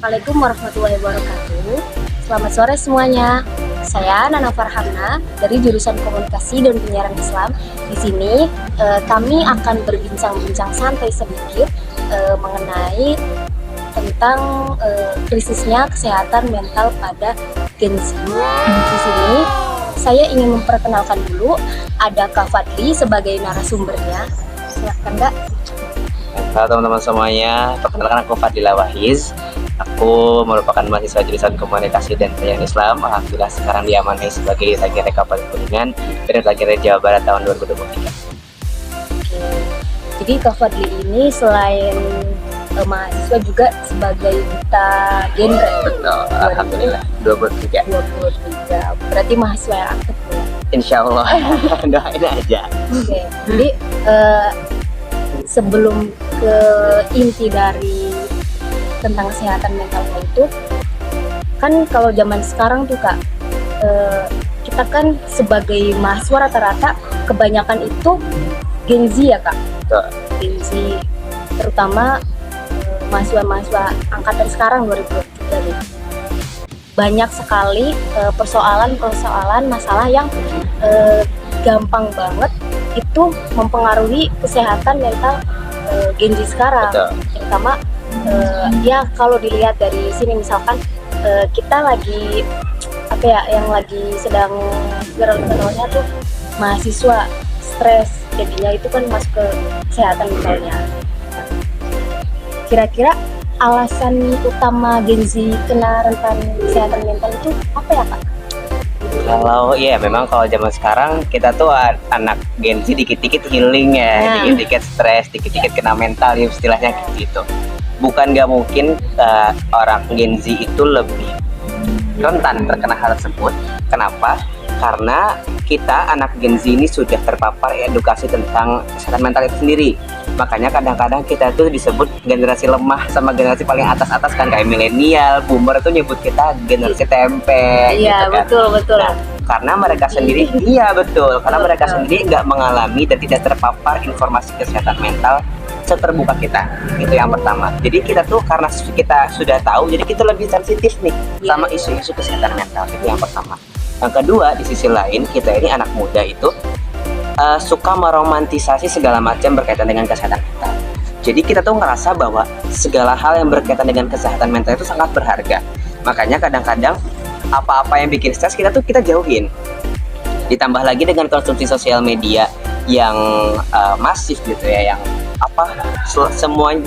Assalamualaikum warahmatullahi wabarakatuh. Selamat sore semuanya. Saya Nana Farhana dari jurusan Komunikasi dan Penyiaran Islam. Di sini kami akan berbincang-bincang santai sedikit mengenai tentang krisisnya kesehatan mental pada Gen Z. Di sini saya ingin memperkenalkan dulu ada Kak Fadli sebagai narasumbernya. Silakan Kak. Halo teman-teman semuanya, perkenalkan aku Fadlila Wahiz. Aku merupakan mahasiswa jurusan Komunikasi dan Penyiaran Islam. Alhamdulillah sekarang diamanai sebagai Tagir Kabupaten Kuningan dari Tagir Jawa Barat tahun 2023. Oke. Jadi Kak Fadli ini selain mahasiswa juga sebagai duta genre. Betul, alhamdulillah 23. Berarti mahasiswa yang aktif ya. Insya Allah, doain aja. Oke. Jadi sebelum ke inti dari tentang kesehatan mentalnya itu, kan kalau zaman sekarang tuh Kak, kita kan sebagai mahasiswa rata-rata kebanyakan itu Gen Z ya Kak. Betul. Gen Z, terutama mahasiswa-mahasiswa angkatan sekarang 2023 nih. Banyak sekali persoalan-persoalan masalah yang gampang banget itu mempengaruhi kesehatan mental Gen Z sekarang. Betul. Terutama ya kalau dilihat dari sini misalkan kita lagi yang lagi sedang gerol-gerolnya tuh mahasiswa stres, jadinya itu kan masuk ke kesehatan mentalnya. Kira-kira alasan utama Gen Z kena rentan kesehatan mental itu apa ya Kak? Kalau iya memang kalau zaman sekarang kita tuh anak Gen Z dikit-dikit healing ya, dikit-dikit stres, dikit-dikit kena mental ya istilahnya gitu. Bukan nggak mungkin orang Gen Z itu lebih rentan terkena hal tersebut. Kenapa? Karena kita anak Gen Z ini sudah terpapar edukasi tentang kesehatan mental itu sendiri. Makanya kadang-kadang kita tuh disebut generasi lemah sama generasi paling atas-atas kan, kayak milenial, boomer itu nyebut kita generasi tempe. Iya, gitu kan. betul. Nah, karena mereka sendiri, iya betul, karena mereka sendiri nggak mengalami dan tidak terpapar informasi kesehatan mental seterbuka kita. Itu yang pertama. Jadi kita tuh karena kita sudah tahu, jadi kita lebih sensitif nih sama isu-isu kesehatan mental. Itu yang pertama. Yang kedua, di sisi lain kita ini anak muda itu suka meromantisasi segala macam berkaitan dengan kesehatan mental. Jadi kita tuh ngerasa bahwa segala hal yang berkaitan dengan kesehatan mental itu sangat berharga. Makanya kadang-kadang apa-apa yang bikin stres kita jauhin. Ditambah lagi dengan konsumsi sosial media yang masif gitu ya, yang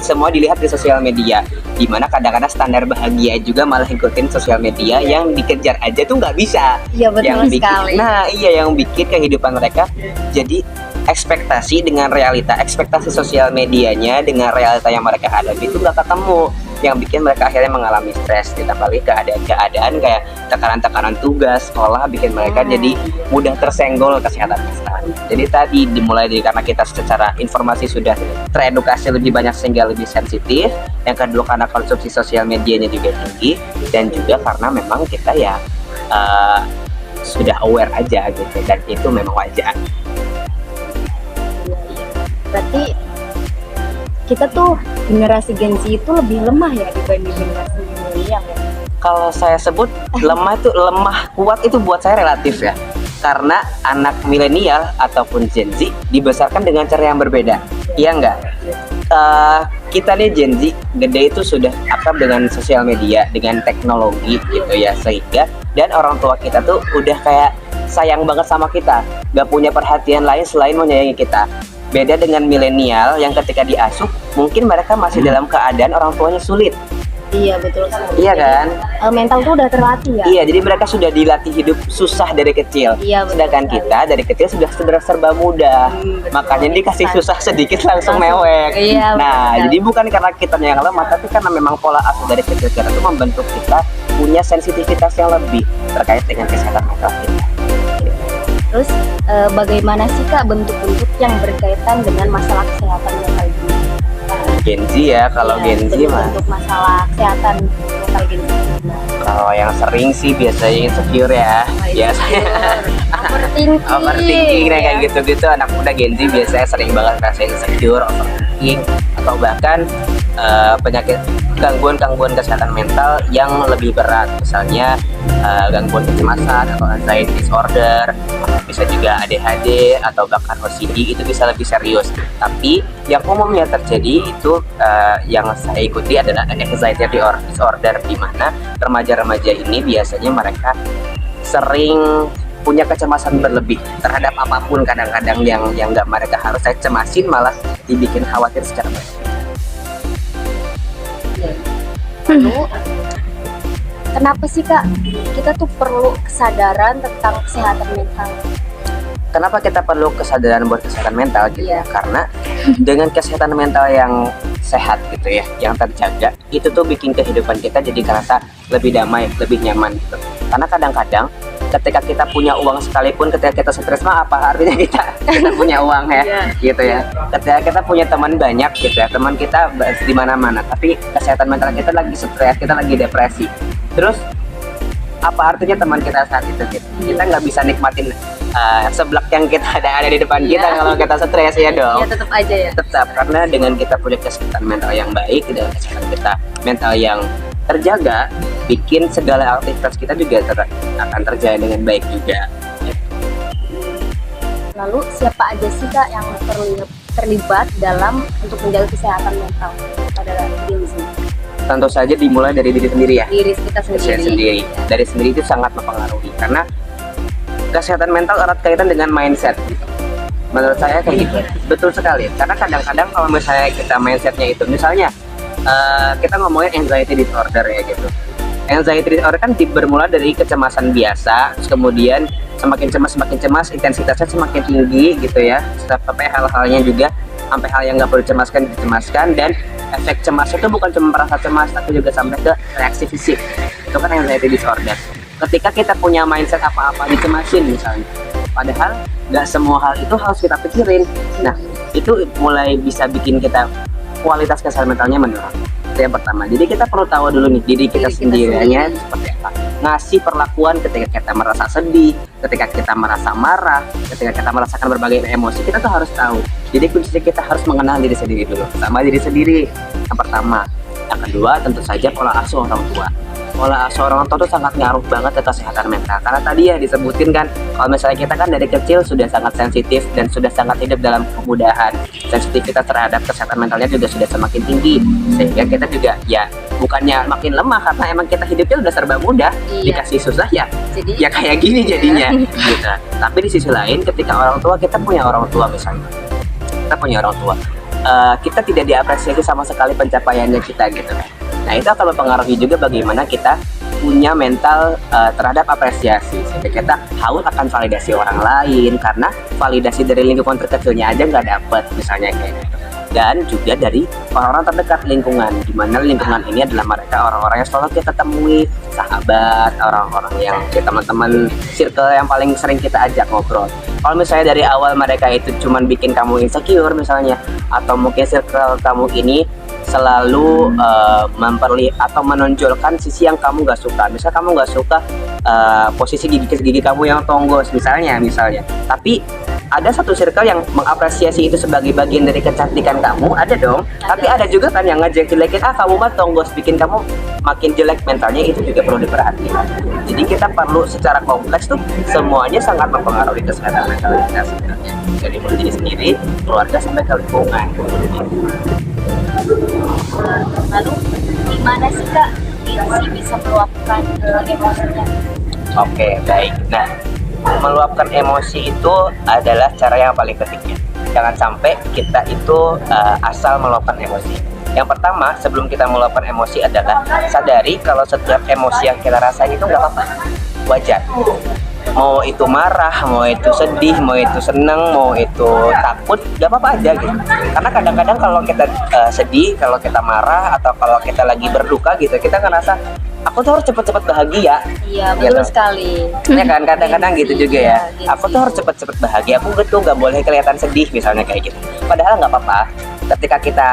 semua dilihat di sosial media, dimana kadang-kadang standar bahagia juga malah ikutin sosial media, yang dikejar aja tuh nggak bisa. Iya betul sekali. Yang bikin kehidupan mereka jadi ekspektasi dengan realita, ekspektasi sosial medianya dengan realita yang mereka hadapi itu nggak ketemu, yang bikin mereka akhirnya mengalami stres. Ditambah lagi keadaan kayak tekanan-tekanan tugas sekolah bikin mereka jadi mudah tersenggol kesehatan mental. Jadi tadi dimulai dari karena kita secara informasi sudah teredukasi lebih banyak sehingga lebih sensitif. Yang kedua karena konsumsi sosial medianya juga tinggi, dan juga karena memang kita ya sudah aware aja gitu, dan itu memang wajar. Berarti kita tuh generasi Gen Z itu lebih lemah ya dibanding generasi milenial ya? Kalau saya sebut lemah kuat itu buat saya relatif ya. Karena anak milenial ataupun Gen Z dibesarkan dengan cara yang berbeda. Iya enggak? Kita nih Gen Z gede itu sudah akrab dengan sosial media, dengan teknologi gitu ya, sehingga dan orang tua kita tuh udah kayak sayang banget sama kita, gak punya perhatian lain selain menyayangi kita. Beda dengan milenial yang ketika diasuh mungkin mereka masih dalam keadaan orang tuanya sulit. Iya betul sekali. Iya kan? Mental tuh udah terlatih ya. Iya, jadi mereka sudah dilatih hidup susah dari kecil. Iya, sedangkan kita dari kecil sudah serba mudah. Makanya dikasih susah sedikit langsung mewek. Iya, nah, jadi bukan karena kita yang lemah, tapi karena memang pola asuh dari kecil kita itu membentuk kita punya sensitivitas yang lebih terkait dengan kesehatan mental kita. Terus bagaimana sih Kak bentuk-bentuk yang berkaitan dengan masalah kesehatan mental ini? Gen Z ya, kalau Gen Z mah untuk masalah kesehatan mental Gen Z. kalau yang sering sih biasanya insecure ya. Biasanya overthinking kayak gitu-gitu, anak muda Gen Z biasanya sering banget ngerasain insecure, overthinking, atau bahkan penyakit gangguan kesehatan mental yang lebih berat, misalnya gangguan kecemasan atau anxiety disorder, bisa juga ADHD atau bahkan OCD, itu bisa lebih serius. Tapi yang umumnya terjadi itu yang saya ikuti adalah anxiety disorder, di mana remaja-remaja ini biasanya mereka sering punya kecemasan berlebih terhadap apapun, kadang-kadang yang nggak mereka harus saya cemasin malah dibikin khawatir secara berlebihan. Lalu, kenapa sih Kak kita tuh perlu kesadaran tentang kesehatan mental? Kenapa kita perlu kesadaran buat kesehatan mental gitu Iya. ya? Karena dengan kesehatan mental yang sehat gitu ya, yang terjaga, itu tuh bikin kehidupan kita jadi kerasa lebih damai, lebih nyaman gitu. Karena kadang-kadang ketika kita punya uang sekalipun, ketika kita stres mah apa artinya kita punya uang ya, Iya. gitu ya. Ketika kita punya teman banyak gitu ya, teman kita di mana-mana, tapi kesehatan mental kita lagi stres, kita lagi depresi. Terus apa artinya teman kita saat itu gitu? Kita nggak bisa nikmatin seblak yang kita ada di depan kita Iya. kalau kita stres ya dong. Ya tetap aja ya. Tetap, karena dengan kita punya kesehatan mental yang baik, dengan kesehatan kita mental yang terjaga, bikin segala aktivitas kita juga akan terjadi dengan baik juga. Lalu siapa aja sih Kak yang terlibat dalam untuk menjaga kesehatan mental pada diri sendiri? Tentu saja dimulai dari diri sendiri ya. Diri kita Saya sendiri. sendiri, dari sendiri itu sangat mempengaruhi, karena kesehatan mental erat kaitan dengan mindset gitu. Menurut saya kayak gitu. Betul sekali, karena kadang-kadang kalau misalnya kita mindsetnya itu, misalnya kita ngomongin anxiety disorder ya gitu. Anxiety disorder kan bermula dari kecemasan biasa, terus kemudian semakin cemas, intensitasnya semakin tinggi gitu ya, sampai hal-halnya juga, sampai hal yang nggak perlu dicemaskan, dan efek cemas itu bukan cuma merasa cemas, tapi juga sampai ke reaksi fisik. Itu kan anxiety disorder. Ketika kita punya mindset apa-apa dicemasin misalnya, padahal nggak semua hal itu harus kita pikirin. Nah, itu mulai bisa bikin kita kualitas kesehatan mentalnya menurun. Itu yang pertama. Jadi kita perlu tahu dulu nih diri kita sendirinya seperti apa. Ngasih perlakuan ketika kita merasa sedih, ketika kita merasa marah, ketika kita merasakan berbagai emosi, kita tuh harus tahu. Jadi kunci kita harus mengenal diri sendiri dulu. Sama diri sendiri yang pertama. Yang kedua tentu saja pola asuh orang tua. Pola asuh orang tua itu sangat ngaruh banget ke kesehatan mental, karena tadi ya disebutin kan, kalau misalnya kita kan dari kecil sudah sangat sensitif dan sudah sangat hidup dalam kemudahan, sensitivitas terhadap kesehatan mentalnya juga sudah semakin tinggi, sehingga kita juga ya bukannya makin lemah, karena emang kita hidupnya udah serba mudah. Iya. Dikasih susah ya Jadi ya kayak gini jadinya gitu. Tapi di sisi lain, ketika orang tua, kita punya orang tua misalnya, kita punya orang tua, kita tidak diapresiasi sama sekali pencapaiannya kita gitu kan. Nah, itu akan mempengaruhi juga bagaimana kita punya mental terhadap apresiasi, sehingga kita haus akan validasi orang lain, karena validasi dari lingkungan terkecilnya aja nggak dapet misalnya kayak gitu. Dan juga dari orang-orang terdekat lingkungan, di mana lingkungan ini adalah mereka orang-orang yang selalu kita temui, sahabat, orang-orang yang teman-teman circle yang paling sering kita ajak ngobrol. Kalau misalnya dari awal mereka itu cuman bikin kamu insecure misalnya, atau mungkin circle kamu ini selalu atau menonjolkan sisi yang kamu gak suka. Misal kamu gak suka posisi gigi kamu yang tonggos misalnya. Tapi ada satu circle yang mengapresiasi itu sebagai bagian dari kecantikan kamu, ada dong. Tapi ada juga kan yang ngejelekin, kamu mah tonggos, bikin kamu makin jelek mentalnya, itu juga perlu diperhatikan. Jadi kita perlu secara kompleks tuh, semuanya sangat mempengaruhi kesehatan mental kita sebenarnya. Dari mulai diri sendiri, keluarga, sampai ke lingkungan. lalu gimana sih Kak Vinci bisa meluapkan emosinya? Oke, baik. Nah, meluapkan emosi itu adalah cara yang paling penting. Jangan sampai kita itu asal meluapkan emosi. Yang pertama, sebelum kita meluapkan emosi adalah sadari kalau setiap emosi yang kita rasain itu nggak apa-apa, wajar. Mau itu marah, mau itu sedih, mau itu seneng, mau itu takut, nggak apa-apa aja gitu. Karena kadang-kadang kalau kita sedih, kalau kita marah, atau kalau kita lagi berduka gitu, kita ngerasa aku tuh harus cepet-cepet bahagia. Iya, betul Gitu. sekali. Ya kan, kadang-kadang gitu juga ya. Iya, Aku tuh harus cepet-cepet bahagia, aku gitu nggak boleh kelihatan sedih misalnya kayak gitu. Padahal nggak apa-apa. Ketika kita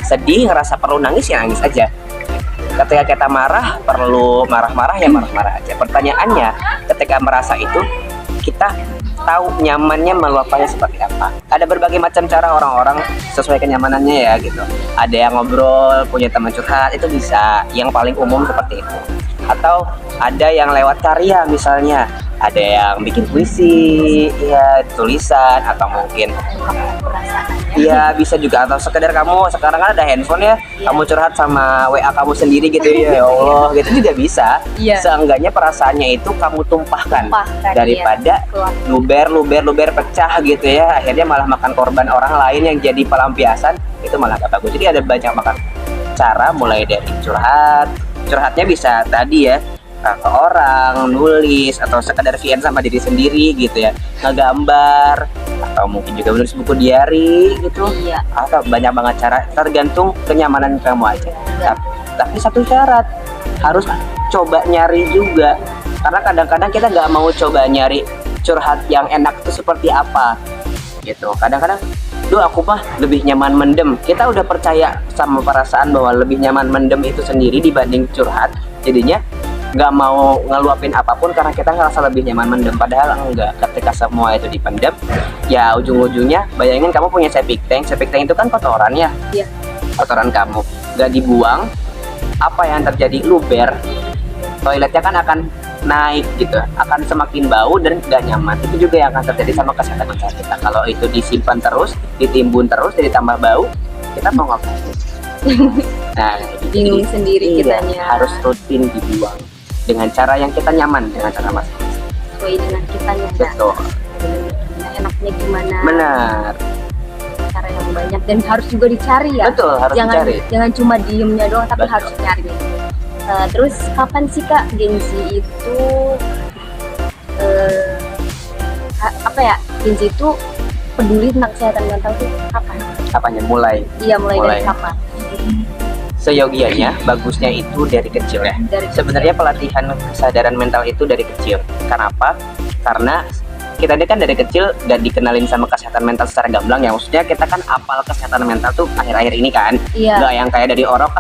sedih, ngerasa perlu nangis, ya nangis aja. Ketika kita marah, perlu marah-marah, ya marah-marah aja. Pertanyaannya, ketika merasa itu, kita tahu nyamannya meluapkannya seperti apa. Ada berbagai macam cara orang-orang sesuai kenyamanannya ya gitu. Ada yang ngobrol, punya teman curhat, itu bisa. Yang paling umum seperti itu. Atau ada yang lewat karya misalnya, ada yang bikin puisi, ya tulisan, atau mungkin iya bisa juga, atau sekedar kamu sekarang kan ada handphone ya, kamu curhat sama WA kamu sendiri gitu ya Allah gitu juga bisa. Seenggaknya perasaannya itu kamu tumpahkan daripada luber pecah gitu ya, akhirnya malah makan korban orang lain yang jadi pelampiasan, itu malah gak bagus. Jadi ada banyak makan cara, mulai dari curhatnya bisa tadi ya ke orang, nulis, atau sekedar VN sama diri sendiri gitu ya, ngegambar, atau mungkin juga menulis buku diary gitu. Atau banyak banget cara, tergantung kenyamanan kamu aja. Tapi satu syarat, harus coba nyari juga, karena kadang-kadang kita nggak mau coba nyari curhat yang enak itu seperti apa gitu. Kadang-kadang aku mah lebih nyaman mendem. Kita udah percaya sama perasaan bahwa lebih nyaman mendem itu sendiri dibanding curhat, jadinya nggak mau ngeluapin apapun karena kita ngerasa lebih nyaman mendem. Padahal enggak, ketika semua itu dipendem ya ujung-ujungnya bayangin kamu punya septic tank itu kan kotoran ya, kotoran kamu nggak dibuang, apa yang terjadi? Luber, toiletnya kan akan naik gitu, akan semakin bau dan nggak nyaman. Itu juga yang akan terjadi sama kesehatan mental kita. Kalau itu disimpan terus, ditimbun terus, jadi tambah bau, kita mau ngapain? Nah, bingung sendiri kitanya. Harus rutin dibuang dengan cara yang kita nyaman, dengan cara masing-masing sesuai dengan kitanya. Betul. Enaknya gimana? Benar. Cara yang banyak dan harus juga dicari ya. Betul, harus dicari. Jangan cuma diemnya doang, tapi Betul. harus cari. Terus kapan sih Kak Gen Z itu Gen Z itu peduli tentang kesehatan mental itu kapan? Apanya? Mulai Dari kapan? Seyogianya bagusnya itu dari kecil ya. Sebenarnya pelatihan kesadaran mental itu dari kecil. Kenapa? Karena kita ini kan dari kecil gak dikenalin sama kesehatan mental secara gamblang ya. Maksudnya kita kan apal kesehatan mental tuh akhir-akhir ini kan. Gak yang kayak dari orang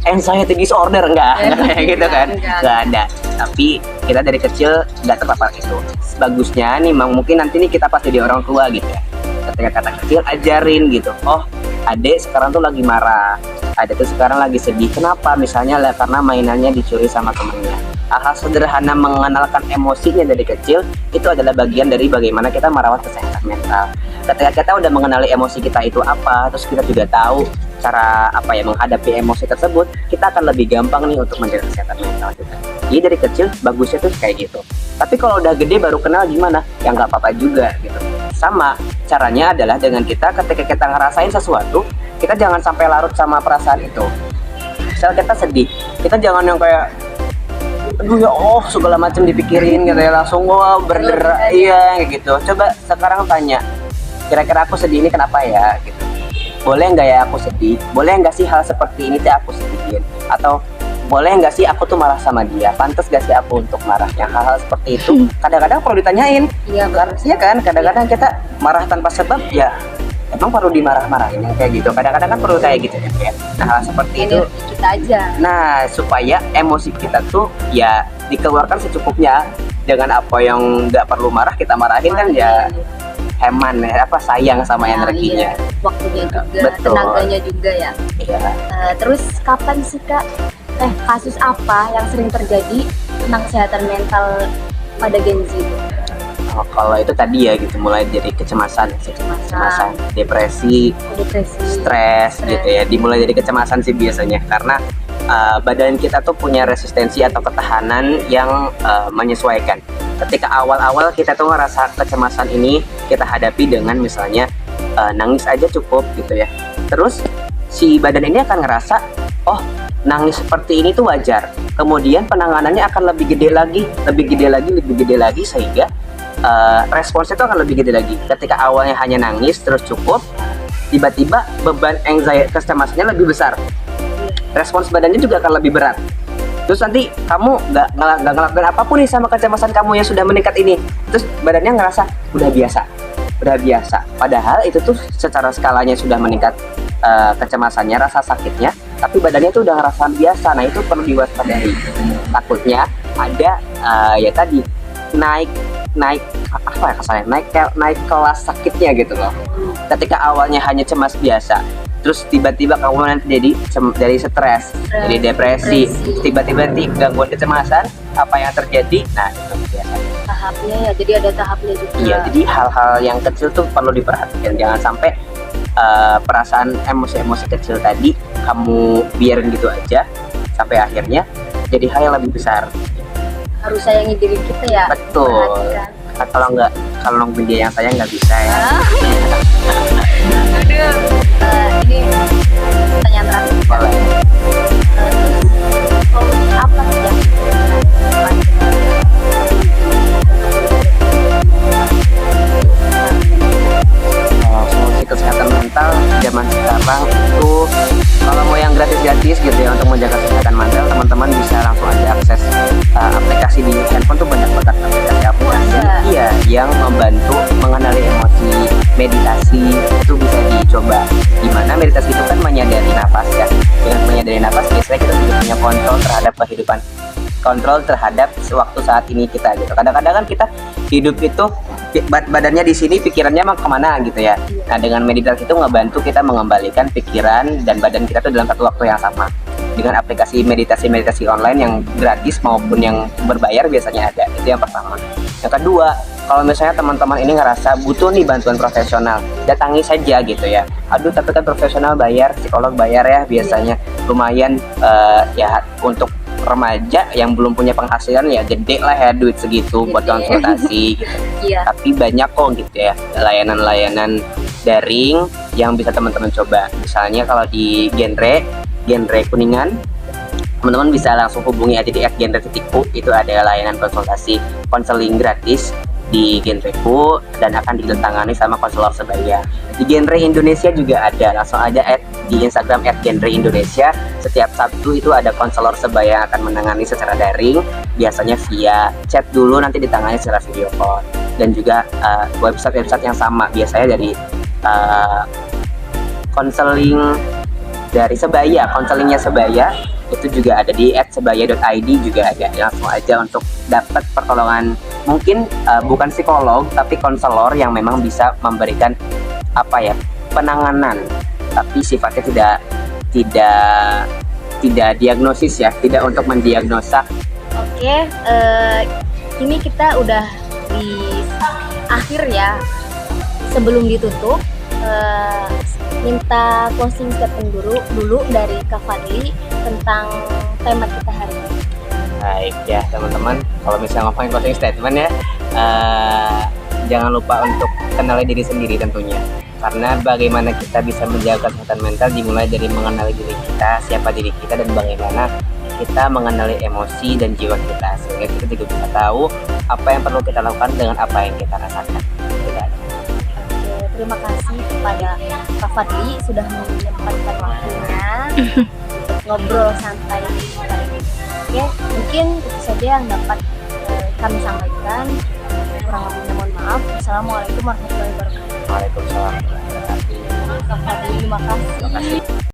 anxiety disorder, enggak kayak gitu kan. Gak ada. Tapi kita dari kecil gak terpapar itu. Bagusnya nih mungkin nanti nih kita pas jadi orang tua gitu ya, ketika kata kecil ajarin gitu. Oh, adek sekarang tuh lagi marah, adek tuh sekarang lagi sedih. Kenapa? Misalnya lah karena mainannya dicuri sama temennya. Hal-hal sederhana mengenalkan emosinya dari kecil itu adalah bagian dari bagaimana kita merawat kesehatan mental. Ketika kita udah mengenali emosi kita itu apa, terus kita juga tahu cara menghadapi emosi tersebut, kita akan lebih gampang nih untuk menjaga kesehatan mental kita. Jadi dari kecil bagusnya tuh kayak gitu. Tapi kalau udah gede baru kenal gimana? Ya nggak apa-apa juga gitu. Sama caranya adalah dengan ketika kita ngerasain sesuatu, kita jangan sampai larut sama perasaan itu. Misal kita sedih, kita jangan yang kayak aduh ya Allah segala macam dipikirin gitu ya, langsung berderak kayak gitu. Coba sekarang tanya, kira-kira aku sedih ini kenapa ya gitu. Boleh nggak ya aku sedih? Boleh nggak sih hal seperti ini tuh aku sedihin? Atau boleh nggak sih aku tuh marah sama dia? Pantas gak sih aku untuk marahnya? Hal-hal seperti itu kadang-kadang perlu ditanyain. Iya kan? Kadang-kadang kita marah tanpa sebab ya emang perlu dimarah-marahin yang kayak gitu. Kadang-kadang kan perlu kayak gitu ya. Nah, hal seperti itu kita aja. Nah, supaya emosi kita tuh ya dikeluarkan secukupnya. Dengan apa yang nggak perlu marah kita marahin kan ya hemat sayang sama energinya. Waktunya juga, tenaganya juga ya. Terus kapan sih Kak kasus apa yang sering terjadi tentang kesehatan mental pada Gen Z? Kalau itu tadi ya gitu, mulai dari kecemasan, depresi, stres gitu ya. Dimulai dari kecemasan sih biasanya, karena badan kita tuh punya resistensi atau ketahanan yang menyesuaikan. Ketika awal-awal kita tuh ngerasa kecemasan ini, kita hadapi dengan misalnya nangis aja cukup gitu ya. Terus si badan ini akan ngerasa, oh nangis seperti ini tuh wajar. Kemudian penanganannya akan lebih gede lagi sehingga responsnya tuh akan lebih gede lagi. Ketika awalnya hanya nangis terus cukup, tiba-tiba beban anxiety kecemasannya lebih besar. Respons badannya juga akan lebih berat. Terus nanti kamu nggak ngelakuin apapun nih sama kecemasan kamu yang sudah meningkat ini. Terus badannya ngerasa udah biasa. Padahal itu tuh secara skalanya sudah meningkat kecemasannya, rasa sakitnya, tapi badannya tuh udah ngerasa biasa. Nah itu perlu diwaspadai. Takutnya ada ya tadi naik naik apa ya kasarnya, naik kelas sakitnya gitu loh. Ketika awalnya hanya cemas biasa, terus tiba-tiba kamu nanti jadi dari stres, jadi depresi, tiba-tiba nanti gangguan kecemasan, apa yang terjadi? Nah, itu biasa. Tahapnya ya, jadi ada tahapnya juga. Iya, jadi hal-hal yang kecil tuh perlu diperhatikan. Jangan sampai perasaan emosi-emosi kecil tadi kamu biarin gitu aja sampai akhirnya jadi hal yang lebih besar. Harus sayangi diri kita ya. Betul. Perhatikan. Nah, kalau nungguin dia yang sayang nggak bisa ya. Aduh, ini pertanyaan terakhir. Boleh. Apa sih yang Kalau solusi kesehatan mental zaman sekarang itu kalau mau yang gratis-gratis gitu ya untuk menjaga kesehatan mental, teman-teman bisa langsung aja akses aplikasi di handphone tuh banyak banget aplikasi iya yang membantu mengenali emosi, meditasi itu bisa dicoba. Dimana meditasi itu kan menyadari nafas ya. Dengan menyadari nafas biasanya kita juga punya kontrol terhadap kehidupan, kontrol terhadap waktu saat ini kita gitu. Kadang-kadang kan kita hidup itu badannya di sini, pikirannya emang kemana gitu ya. Nah, dengan meditasi itu ngebantu kita mengembalikan pikiran dan badan kita tuh dalam satu waktu yang sama. Dengan aplikasi meditasi online yang gratis maupun yang berbayar biasanya ada. Itu yang pertama. Yang kedua, kalau misalnya teman-teman ini ngerasa butuh nih bantuan profesional, datangi saja gitu ya. Aduh, tapi kan profesional bayar, psikolog bayar ya biasanya. Lumayan ya untuk remaja yang belum punya penghasilan ya gede lah ya duit segitu buat konsultasi gitu. Iya. Tapi banyak kok gitu ya layanan-layanan daring yang bisa teman-teman coba. Misalnya kalau di genre Kuningan, teman-teman bisa langsung hubungi aja di @genre.ku, itu ada layanan konsultasi konseling gratis di Genreku dan akan ditangani sama konselor sebaya. Di Genre Indonesia juga ada, langsung aja di Instagram @genre-indonesia. Setiap Sabtu itu ada konselor sebaya yang akan menangani secara daring, biasanya via chat dulu, nanti ditangani secara video call. Dan juga website-website yang sama, biasanya dari konseling dari sebaya, konselingnya sebaya itu juga ada di @sebaya.id juga ada. Langsung aja untuk dapat pertolongan, mungkin bukan psikolog tapi konselor yang memang bisa memberikan apa ya, penanganan tapi sifatnya tidak diagnosis ya, tidak untuk mendiagnosa. Oke, ini kita udah di akhir ya. Sebelum ditutup, minta closing statement dulu dari Kak Fadli tentang tema kita hari ini. Baik ya teman-teman, kalau misalnya ngomongin closing statement ya, jangan lupa untuk kenali diri sendiri tentunya. Karena bagaimana kita bisa menjaga kesehatan mental dimulai dari mengenali diri kita, siapa diri kita, dan bagaimana kita mengenali emosi dan jiwa kita, sehingga kita juga bisa tahu apa yang perlu kita lakukan dengan apa yang kita rasakan. Terima kasih kepada Kak Fadli sudah menyempatkan waktunya untuk ngobrol santai kali ini. Oke, mungkin itu saja yang dapat kami sampaikan. Kurang lebihnya mohon maaf. Assalamualaikum warahmatullahi wabarakatuh. Waalaikumsalam warahmatullahi wabarakatuh. Kak Fadli, terima kasih.